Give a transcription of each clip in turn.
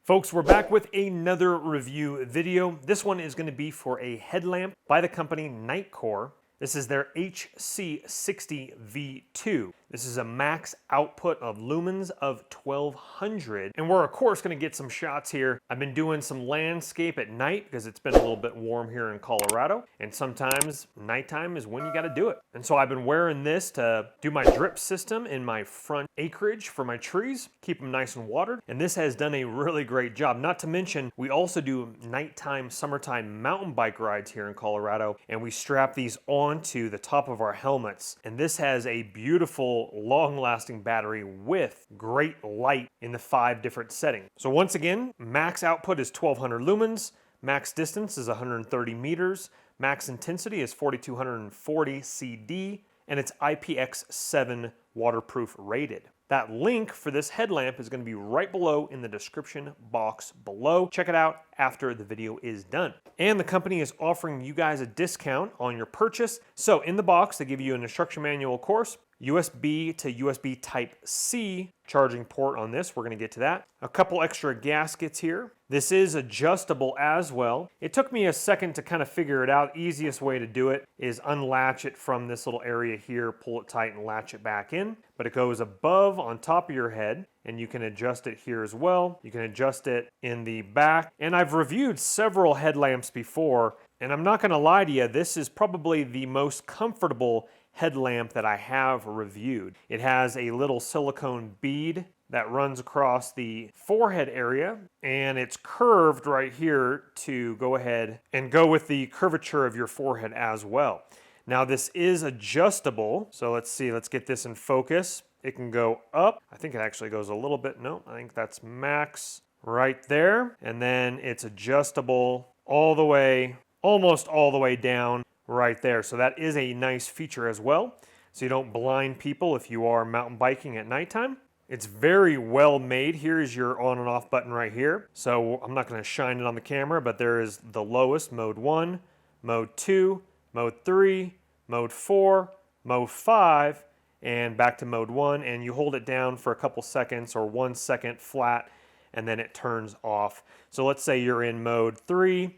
Folks, we're back with another review video. This one is going to be for a headlamp by the company Nitecore. This is their HC60W. This is a max output of lumens of 1200. And we're of course going to get some shots here. I've been doing some landscape at night because it's been a little bit warm here in Colorado. And sometimes nighttime is when you got to do it. And so I've been wearing this to do my drip system in my front acreage for my trees, keep them nice and watered. And this has done a really great job. Not to mention, we also do nighttime, summertime mountain bike rides here in Colorado. And we strap these onto the top of our helmets. And this has a beautiful long-lasting battery with great light in the 5 different settings. So once again, max output is 1200 lumens, max distance is 130 meters, max intensity is 4240 CD, and it's IPX7 waterproof rated. That link for this headlamp is going to be right below in the description box below. Check it out after the video is done. And the company is offering you guys a discount on your purchase. So in the box, they give you an instruction manual course, USB to USB Type-C charging port on this. We're going to get to that. A couple extra gaskets here. This is adjustable as well. It took me a second to kind of figure it out. Easiest way to do it is unlatch it from this little area here, pull it tight and latch it back in. But it goes above on top of your head, and you can adjust it here as well. You can adjust it in the back. And I've reviewed several headlamps before, and I'm not going to lie to you, this is probably the most comfortable headlamp that I have reviewed. It has a little silicone bead that runs across the forehead area, and it's curved right here to go ahead and go with the curvature of your forehead as well. Now this is adjustable, so let's see, let's get this in focus. It can go up. I think it actually goes a little bit, no, I think that's max right there. And then it's adjustable all the way, almost all the way down right there. So that is a nice feature as well. So you don't blind people if you are mountain biking at nighttime. It's very well made. Here is your on and off button right here. So I'm not going to shine it on the camera, but there is the lowest, mode 1, mode 2, mode 3, mode 4, mode 5, and back to mode 1. And you hold it down for a couple seconds or 1 second flat, and then it turns off. So let's say you're in mode 3,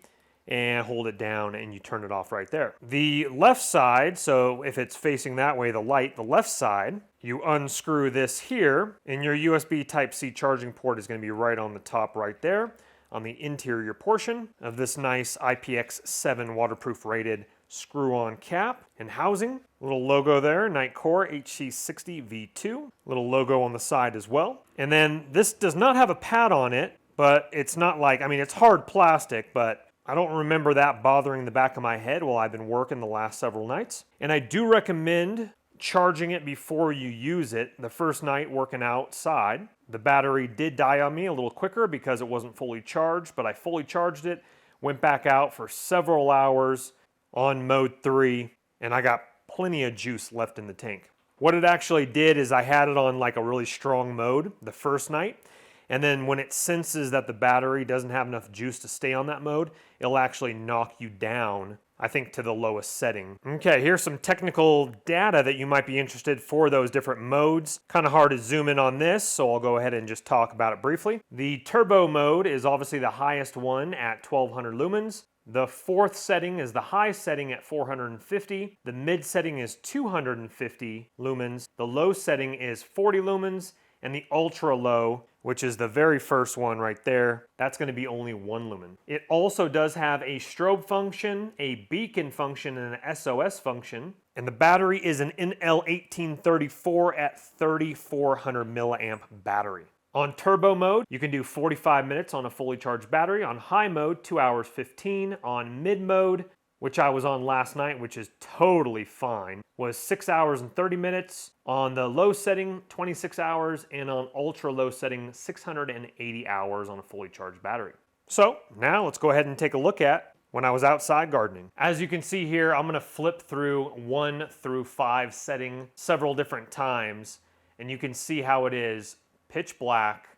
and hold it down and you turn it off right there. The left side, so if it's facing that way, the light, the left side, you unscrew this here, and your USB Type-C charging port is going to be right on the top right there on the interior portion of this nice IPX7 waterproof rated screw-on cap and housing. Little logo there, Nitecore HC60W. Little logo on the side as well. And then this does not have a pad on it, but it's not like, I mean, it's hard plastic, but I don't remember that bothering the back of my head while I've been working the last several nights. And I do recommend charging it before you use it. The first night working outside, the battery did die on me a little quicker because it wasn't fully charged, but I fully charged it, went back out for several hours on mode 3, and I got plenty of juice left in the tank. What it actually did is I had it on like a really strong mode the first night, and then when it senses that the battery doesn't have enough juice to stay on that mode, it'll actually knock you down, I think, to the lowest setting. Okay, here's some technical data that you might be interested for those different modes. Kind of hard to zoom in on this, so I'll go ahead and just talk about it briefly. The turbo mode is obviously the highest one at 1200 lumens. The 4th setting is the high setting at 450. The mid setting is 250 lumens. The low setting is 40 lumens. And the ultra low, which is the very first one right there, that's going to be only 1 lumen. It also does have a strobe function, a beacon function, and an SOS function. And the battery is an NL1834 at 3400 milliamp battery. On turbo mode, you can do 45 minutes on a fully charged battery. On high mode, 2 hours 15. On mid mode, which I was on last night, which is totally fine, was 6 hours and 30 minutes. On the low setting, 26 hours, and on ultra low setting, 680 hours on a fully charged battery. So now let's go ahead and take a look at when I was outside gardening. As you can see here, I'm gonna flip through 1 through 5 setting several different times, and you can see how it is pitch black,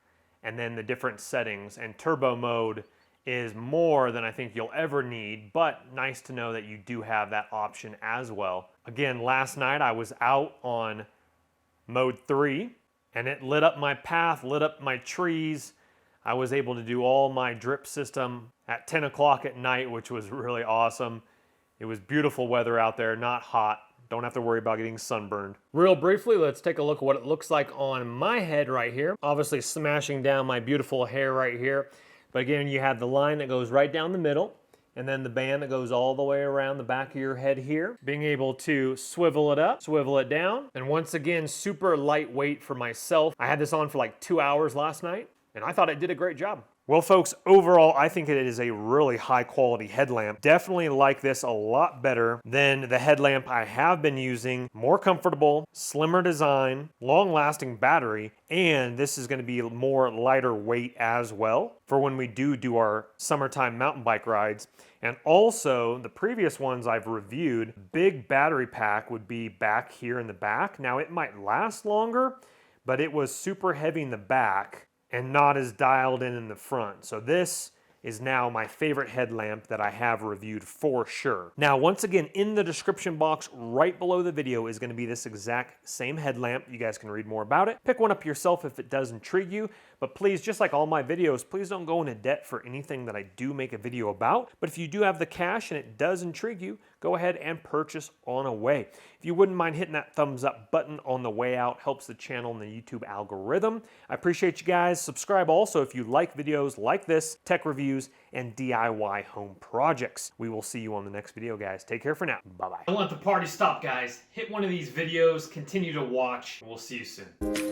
and then the different settings. And turbo mode is more than I think you'll ever need, but nice to know that you do have that option as well. Again, last night I was out on mode 3, and it lit up my path, lit up my trees. I was able to do all my drip system at 10 o'clock at night, which was really awesome. It was beautiful weather out there, not hot. Don't have to worry about getting sunburned. Real briefly, let's take a look at what it looks like on my head right here. Obviously smashing down my beautiful hair right here. But again, you have the line that goes right down the middle, and then the band that goes all the way around the back of your head here. Being able to swivel it up, swivel it down. And once again, super lightweight for myself. I had this on for like 2 hours last night, and I thought it did a great job. Well, folks, overall, I think it is a really high quality headlamp. Definitely like this a lot better than the headlamp I have been using. More comfortable, slimmer design, long lasting battery, and this is going to be more lighter weight as well for when we do our summertime mountain bike rides. And also, the previous ones I've reviewed, big battery pack would be back here in the back. Now, it might last longer, but it was super heavy in the back and not as dialed in the front. So this is now my favorite headlamp that I have reviewed for sure. Now, once again, in the description box right below the video is going to be this exact same headlamp. You guys can read more about it. Pick one up yourself if it does intrigue you. But please, just like all my videos, please don't go into debt for anything that I do make a video about. But if you do have the cash and it does intrigue you, go ahead and purchase on away. If you wouldn't mind hitting that thumbs up button on the way out, helps the channel and the YouTube algorithm. I appreciate you guys. Subscribe also if you like videos like this, tech reviews, and DIY home projects. We will see you on the next video, guys. Take care for now. Bye-bye. Don't let the party stop, guys. Hit one of these videos, continue to watch, and we'll see you soon.